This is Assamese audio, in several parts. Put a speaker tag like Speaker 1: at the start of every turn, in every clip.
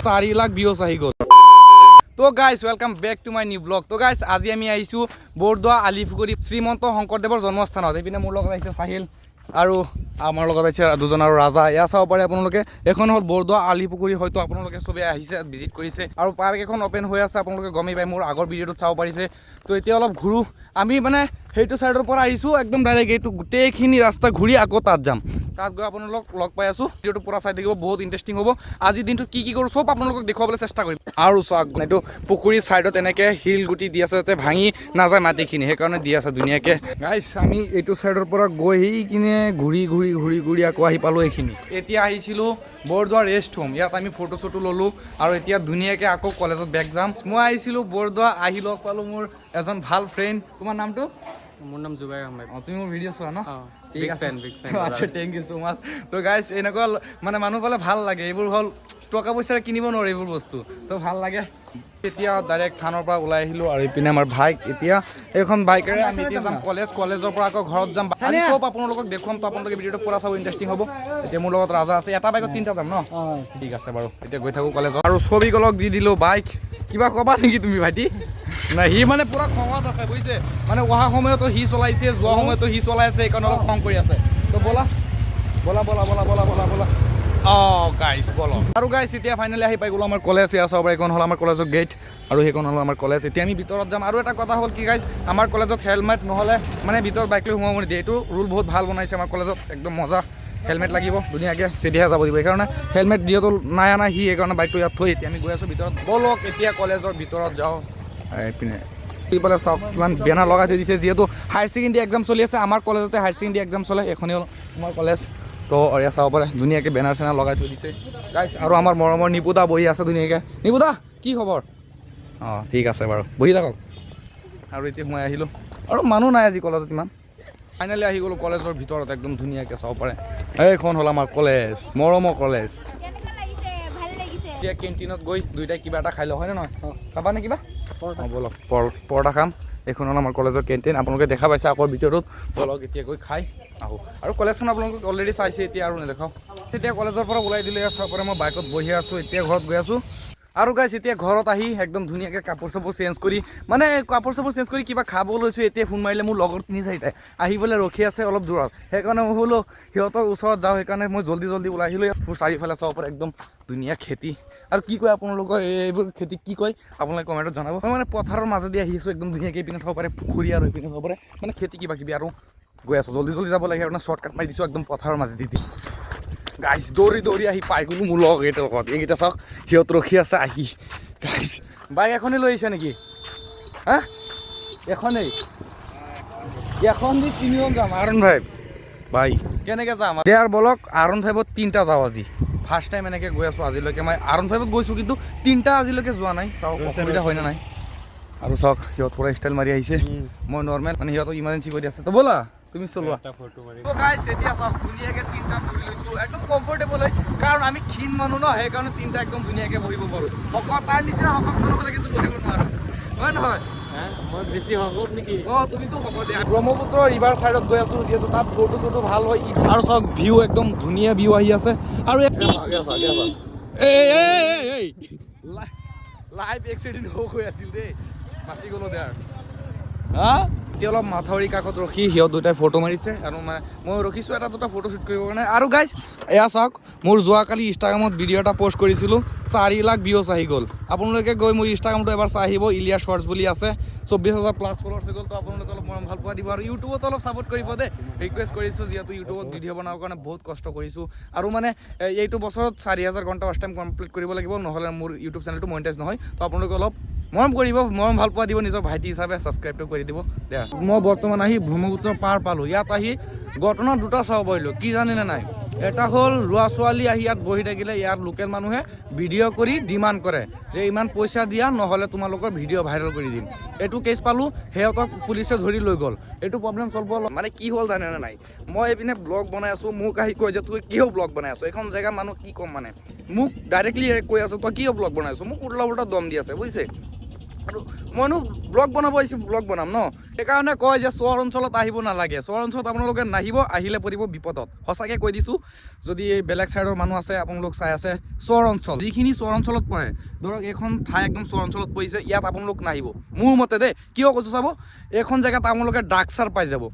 Speaker 1: 4 লাখ ভিউজ আহি গ'ল। তো guys welcome back to my new blog. তো গাইজ আজি আমি আহিছোঁ বৰদোৱা আলিপুখুৰী শ্ৰীমন্ত শংকৰদেৱৰ জন্মস্থানত। এইপিনে মোৰ লগত আহিছে চাহিল আৰু আমাৰ লগত আহিছে দুজন আৰু ৰাজা। এয়া চাব পাৰে আপোনালোকে, এখন হ'ল বৰদোৱা আলিপুখুৰী, হয়তো আপোনালোকে চবেই আহিছে ভিজিট কৰিছে আৰু পাৰ্ক এখন অপেন হৈ আছে, আপোনালোকে গমেই পায়, মোৰ আগৰ ভিডিঅ'টোত চাব পাৰিছে। তো এতিয়া অলপ ঘূৰোঁ, আমি মানে সেইটো চাইডৰ পৰা আহিছোঁ একদম ডাইৰেক্ট এইটো গোটেইখিনি ৰাস্তা ঘূৰি আকৌ তাত যাম। তাত গৈ আপোনালোক লগ পাই আছোঁ, ভিডিঅ'টো পূৰা চাই থাকিব, বহুত ইণ্টাৰেষ্টিং হ'ব। আজিৰ দিনটোত কি কি কৰোঁ চব আপোনালোকক দেখুৱাবলৈ চেষ্টা কৰিম। আৰু চাওক এইটো পুখুৰীৰ ছাইডত এনেকৈ শিল গুটি দি আছে যাতে ভাঙি নাযায় মাটিখিনি, সেইকাৰণে দি আছে ধুনীয়াকৈ। গাইছ আমি এইটো ছাইডৰ পৰা গৈ সেইখিনি ঘূৰি ঘূৰি ঘূৰি ঘূৰি আকৌ আহি পালোঁ এইখিনি। এতিয়া আহিছিলোঁ বৰদোৱা ৰেষ্ট হোম, ইয়াত আমি ফটো চটো ল'লোঁ আৰু এতিয়া ধুনীয়াকৈ আকৌ কলেজত বেক যাম। মই আহিছিলোঁ বৰদোৱা, আহি লগ পালোঁ মোৰ এজন ভাল ফ্ৰেণ্ড। তোমাৰ নামটো?
Speaker 2: মোৰ নাম জুবাইৰ আহমেদ।
Speaker 1: তুমি মোৰ ভিডিঅ' চোৱা ন?
Speaker 2: ঠিক আছে,
Speaker 1: আচ্ছা, থেংক ইউ ছ' মাছ। তো গাইছ এনেকুৱা মানে মানুহ পালে ভাল লাগে, এইবোৰ হ'ল টকা পইচাৰে কিনিব নোৱাৰে এইবোৰ বস্তু, তো ভাল লাগে। এতিয়া ডাইৰেক্ট থানৰ পৰা ওলাই আহিলোঁ আৰু ইপিনে আমাৰ বাইক, এতিয়া এইখন বাইকেৰে আমি এতিয়া যাম কলেজৰ পৰা আকৌ ঘৰত যাম। চব আপোনালোকক দেখুৱাম, তো আপোনালোকে ভিডিঅ'টো পূৰা চাব, ইণ্টাৰেষ্টিং হ'ব। এতিয়া মোৰ লগত ৰাজা আছে, এটা বাইকত 3টা যাম ন? ঠিক আছে বাৰু, এতিয়া গৈ থাকোঁ কলেজত। আৰু ছবিগলক দি দিলোঁ বাইক। কিবা ক'বা নেকি তুমি ভাইটি? নাই, সি মানে পূৰা খঙত আছে বুজিছে, মানে অহা সময়তো সি চলাইছে, যোৱা সময়তো সি চলাই আছে, সেইকাৰণে অলপ খং কৰি আছে। তো ব'লা ব'লা ব'লা ব'লা ব'লা ব'লা ব'লা। গাইছ ব'ল। আৰু গাইছ এতিয়া ফাইনেলি আহি পাই গ'লোঁ আমাৰ কলেজ। এয়া চাব পাৰে, এইখন হ'ল আমাৰ কলেজৰ গেট আৰু সেইখন হ'ল আমাৰ কলেজ। এতিয়া আমি ভিতৰত যাম। আৰু এটা কথা হ'ল কি গাইছ, আমাৰ কলেজত হেলমেট নহ'লে মানে ভিতৰত বাইক লৈ সোমাব নিদিয়ে, এইটো ৰুল বহুত ভাল বনাইছে আমাৰ কলেজত, একদম মজা। হেলমেট লাগিব ধুনীয়াকৈ, তেতিয়াহে যাব দিব। সেইকাৰণে হেলমেট যিহেতু নাই আনা সি, সেইকাৰণে বাইকটো ইয়াত থৈ এতিয়া আমি গৈ আছোঁ ভিতৰত। ব'লক এতিয়া কলেজৰ ভিতৰত যাওঁ। এইপিনে এইফালে চাওক কিমান বেনাৰ লগাই থৈ দিছে, যিহেতু হায়াৰ ছেকেণ্ডেৰী এক্সাম চলি আছে, আমাৰ কলেজতে হায়াৰ ছেকেণ্ডেৰী এক্সাম চলে, এখনেই হ'ল আমাৰ কলেজ। তো এয়া চাব পাৰে ধুনীয়াকৈ বেনাৰ চেনাৰ লগাই থৈ দিছে গাইছ। আৰু আমাৰ মৰমৰ নিপুদা বহি আছে ধুনীয়াকৈ। নিপুদা কি খবৰ? ঠিক আছে বাৰু, বহি থাকক। আৰু এতিয়া মই আহিলোঁ আৰু মানুহ নাই আজি কলেজত ইমান। ফাইনেলি আহি গ'লোঁ কলেজৰ ভিতৰত, একদম ধুনীয়াকৈ চাব পাৰে। এইখন হ'ল আমাৰ কলেজ, মৰমৰ কলেজ। এতিয়া কেণ্টিনত গৈ দুইটাই কিবা এটা খাই লওঁ, হয়নে নহয়? খাবা নে কিবা? ব'লক পৰঠা খাম। এইখন হ'ল আমাৰ কলেজৰ কেণ্টিন, আপোনালোকে দেখা পাইছে আগৰ ভিডিঅ'টোত। ব'লক এতিয়া গৈ খাই আহোঁ। আৰু কলেজখন আপোনালোকক অলৰেডি চাইছে, এতিয়া আৰু নেদেখাওঁ। তেতিয়া কলেজৰ পৰা ওলাই দিলে চাব পাৰে, মই বাইকত বহি আছোঁ, এতিয়া ঘৰত গৈ আছোঁ। আৰু গাইছ এতিয়া ঘৰত আহি একদম ধুনীয়াকৈ কাপোৰ চাপোৰ চেঞ্জ কৰি, মানে কাপোৰ চাপোৰ চেঞ্জ কৰি কিবা খাব লৈছোঁ। এতিয়া ফোন মাৰিলে মোৰ লগৰ 3-4টাই আহিবলৈ ৰখি আছে অলপ দূৰত, সেইকাৰণে মই বোলো সিহঁতৰ ওচৰত যাওঁ, সেইকাৰণে মই জল্দি ওলাই আহিলোঁ। চাৰিওফালে চাব পাৰে একদম ধুনীয়া খেতি। আৰু কি কয় আপোনালোকৰ এইবোৰ খেতি কি কয় আপোনালোকে কমেণ্টত জনাব। মই মানে পথাৰৰ মাজেদি আহি আছোঁ একদম ধুনীয়াকৈ, ইপিনে চাব পাৰে পুখুৰী আৰু ইপিনে চাব পাৰে মানে খেতি কিবা কিবি, আৰু গৈ আছোঁ জল্দি যাব লাগে, আপোনাৰ শ্বৰ্টকাট মাৰি দিছোঁ একদম পথাৰৰ মাজেদি দি। গাইছ দৌৰি আহি পাই গ'লোঁ মোৰ লগৰ কেইটাৰ লগত। এইকেইটা চাওক সিহঁত ৰখি আছে আহি। গাইছ বাইক এখনেই লৈ আহিছে নেকি? হা এখনেই? এখন দি 3জন যাম। R15 ভাই কেনেকৈ যাম? দেয়াৰ বলক R15ত 3টা যাওঁ আজি। ফাৰ্ষ্ট টাইম এনেকৈ গৈ আছোঁ আজিলৈকে। মই R15ত গৈছোঁ কিন্তু 3টা আজিলৈকে যোৱা নাই, চাওক অসুবিধা হয় নে নাই। আৰু চাওক সিহঁত পূৰা ষ্টাইল মাৰি আহিছে, মই নৰ্মেল, মানে সিহঁতক ইমাৰ্জেঞ্চি কৰি আছে। তো ব'লা তুমি চলোৱা। তো গাইছ এতিয়া চাওক ধুনীয়াকৈ 3টা বহি লৈছোঁ, একদম কমফৰ্টেবল হয়, কাৰণ আমি ক্ষীণ মানুহ ন, সেইকাৰণে 3টা একদম ধুনীয়াকৈ বহিব পাৰোঁ। তাৰ নিচিনা শকত মানুহ হ'লে কিন্তু বহিব নোৱাৰোঁ, হয় নহয়?
Speaker 2: মই বেছি শকত নেকি?
Speaker 1: তুমিতো হ'ব দিয়া। ব্ৰহ্মপুত্ৰ ৰিভাৰ ছাইডত গৈ আছোঁ, যিহেতু তাত ফটো চটো ভাল হয়। আৰু চাওক ভিউ একদম ধুনীয়া ভিউ আহি আছে। আৰু লাইভ এক্সিডেণ্ট হৈ আছিল দেই, বাচি গ'লোঁ দেই। এতিয়া অলপ মাথাউৰি কাষত ৰখি সিহঁত দুটাই ফটো মাৰিছে, আৰু মই ৰখিছোঁ এটা দুটা ফটো শ্বুট কৰিবৰ কাৰণে। আৰু গাইছ এয়া চাওক, মোৰ যোৱাকালি ইনষ্টাগ্ৰামত ভিডিঅ' এটা পষ্ট কৰিছিলোঁ, 4 লাখ ভিউজ আহি গ'ল। আপোনালোকে গৈ মোৰ ইনষ্টাগ্ৰামটো এবাৰ চাই আহিব, ইলিয়া শ্বৰ্টছ বুলি আছে, 24,000+ ফলোৱাৰ্ছ হৈ গ'ল। তো আপোনালোকে অলপ মৰম ভাল পোৱা দিব, আৰু ইউটিউবত অলপ ছাপোৰ্ট কৰিব দেই, ৰিকুৱেষ্ট কৰিছোঁ, যিহেতু ইউটিউবত ভিডিঅ' বনাবৰ কাৰণে বহুত কষ্ট কৰিছোঁ। আৰু মানে এইটো বছৰত 4,000 ঘণ্টা ৱাচ টাইম কমপ্লিট কৰিব লাগিব, নহ'লে মোৰ ইউটিউব চেনেলটো মনিটাইজ নহয়। তো আপোনালোকে অলপ মৰম কৰিব, মৰম ভাল পোৱা দিব, নিজৰ ভাইটি হিচাপে ছাবস্ক্ৰাইবটো কৰি দিব দিয়া। মই বৰ্তমান আহি ব্ৰহ্মপুত্ৰ পাৰ পালোঁ। ইয়াত আহি ঘটনা দুটা চাব পাৰিলোঁ, কি জানেনে নাই? এটা হ'ল ল'ৰা ছোৱালী আহি ইয়াত বহি থাকিলে ইয়াৰ লোকেল মানুহে ভিডিঅ' কৰি ডিমাণ্ড কৰে যে ইমান পইচা দিয়া, নহ'লে তোমালোকৰ ভিডিঅ' ভাইৰেল কৰি দিম। এইটো কেছ পালোঁ, সিহঁতক পুলিচে ধৰি লৈ গ'ল। এইটো প্ৰব্লেম চল্ভ হ'ল। মানে কি হ'ল জানেনে নাই? মই এইপিনে ব্লগ বনাই আছোঁ, মোক আহি কৈ যে তুই কিয় ব্লগ বনাই আছোঁ? এখন জেগা মানুহ কি ক'ম, মানে মোক ডাইৰেক্টলি কৈ আছোঁ তই কিয় ব্লগ বনাই আছোঁ? মোক উল্টা দম দি আছে বুজিছে। আৰু মইনো ব্লগ বনাব আহিছোঁ ব্লগ বনাম ন সেইকাৰণে কয় যে চহৰ অঞ্চলত আহিব নালাগে চহৰ অঞ্চলত আপোনালোকে নাহিব আহিলে পৰিব বিপদত সঁচাকৈ কৈ দিছোঁ যদি বেলেগ ছাইডৰ মানুহ আছে আপোনালোক চাই আছে চহৰ অঞ্চল যিখিনি চহৰ অঞ্চলত পৰে ধৰক এইখন ঠাই একদম চহৰ অঞ্চলত পৰিছে ইয়াত আপোনালোক নাহিব মোৰ মতে দেই কিয় কৈছোঁ চাব এইখন জেগাত আপোনালোকে ড্ৰাগছাৰ পাই যাব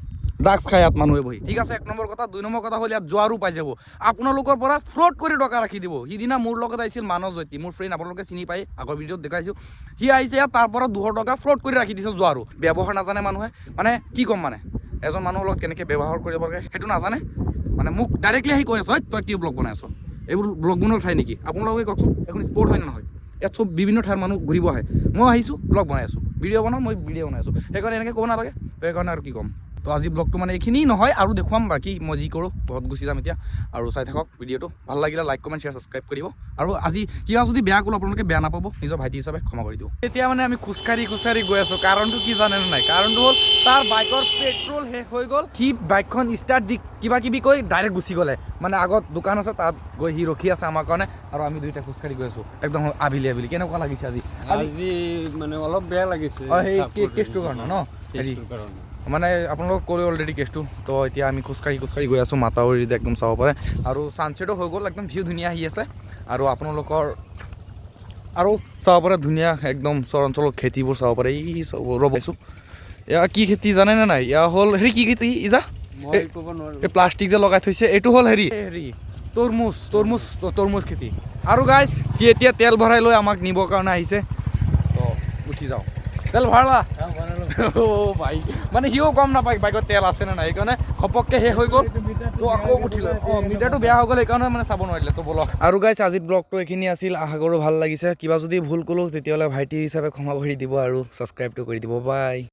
Speaker 1: ড্ৰাগছ খাই ইয়াত মানুহে বহি ঠিক আছে 1 নম্বৰ কথা 2 নম্বৰ কথা হ'ল ইয়াত জোৱাৰো পাই যাব আপোনালোকৰ পৰা ফ্ৰড কৰি টকা ৰাখি দিব সিদিনা মোৰ লগত আহিছিল মানৱ জ্যোতি মোৰ ফ্ৰেণ্ড আপোনালোকে চিনি পায় আগৰ ভিডিঅ'ত দেখাইছোঁ সি আহিছে ইয়াত তাৰ পৰা 200 টকা ফ্ৰড কৰি ৰাখি দিছে জোৱাৰো ব্যৱহাৰ নাজানে মানুহে মানে কি ক'ম মানে এজন মানুহৰ লগত কেনেকৈ ব্যৱহাৰ কৰিব লাগে সেইটো নাজানে মানে মোক ডাইৰেক্টলি আহি কৈ আছ তই কি ব্লগ বনাই আছ এইবোৰ ব্লগ বনোৱাৰ ঠাই নেকি আপোনালোকে কওকচোন এখন স্পৰ্ট হয় নে নহয় ইয়াত চব বিভিন্ন ঠাইৰ মানুহ ঘূৰিব আহে মই আহিছোঁ ব্লগ বনাই আছোঁ ভিডিঅ' বনাওঁ মই ভিডিঅ' বনাই আছোঁ সেইকাৰণে এনেকৈ ক'ব নালাগে সেইকাৰণে আৰু কি ক'ম তো আজি ব্লগটো মানে এইখিনি নহয় আৰু দেখুৱাম বাকী মই যি কৰোঁ ঘৰত গুচি যাম এতিয়া আৰু চাই থাকক ভিডিঅ'টো ভাল লাগিলে লাইক কমেণ্ট শ্বেয়াৰ ছাবস্ক্ৰাইব কৰিব আৰু আজি কিবা যদি বেয়া ক'লোঁ আপোনালোকে বেয়া নাপাব নিজৰ ভাইটি হিচাপে ক্ষমা কৰি দিব এতিয়া মানে আমি খোজকাঢ়ি গৈ আছোঁ কাৰণটো কি জানে নে নাই কাৰণটো হ'ল তাৰ বাইকৰ পেট্ৰল শেষ হৈ গ'ল সি বাইকখন ষ্টাৰ্ট দি কিবা কিবি কৈ ডাইৰেক্ট গুচি গ'লে মানে আগত দোকান আছে তাত গৈ সি ৰখি আছে আমাৰ কাৰণে আৰু আমি দুইটা খোজকাঢ়ি গৈ আছোঁ একদম আবেলি কেনেকুৱা লাগিছে আজি
Speaker 2: মানে অলপ বেয়া লাগিছে
Speaker 1: সেই কেছটোৰ কাৰণে ন হেৰি মানে আপোনালোকক ক'লে অলৰেডি কেছটো তো এতিয়া আমি খোজকাঢ়ি গৈ আছোঁ মাতাউৰিত একদম চাব পাৰে আৰু ছানছেটো হৈ গ'ল একদম ভিউ ধুনীয়া আহি আছে আৰু আপোনালোকৰ আৰু চাব পাৰে ধুনীয়া একদম চহৰ অঞ্চলৰ খেতিবোৰ চাব পাৰে এই চব ৰ'ব পাইছোঁ এয়া কি খেতি জানেনে নাই এয়া হ'ল হেৰি কি খেতি ইজা এই প্লাষ্টিক যে লগাই থৈছে এইটো হ'ল হেৰি তৰমুজ খেতি আৰু গাইজ সি এতিয়া তেল ভৰাই লৈ আমাক নিবৰ কাৰণে আহিছে তো উঠি যাওঁ তেল ভৰালা অ' ভাই মানে সিও গম নাপায় বাইকত তেল আছে নে নাই সেইকাৰণে ঘপককৈ শেষ হৈ গ'ল তো আকৌ উঠিলে মিটাৰটো বেয়া হৈ গ'ল সেইকাৰণে মানে চাব নোৱাৰিলে তো বলক আৰু গাইজ আজিৰ ব্লগটো এইখিনি আছিল আশা কৰোঁ ভাল লাগিছে কিবা যদি ভুল ক'লোঁ তেতিয়াহ'লে ভাইটি হিচাপে ক্ষমা কৰি দিব আৰু ছাবস্ক্ৰাইবটো কৰি দিব বাই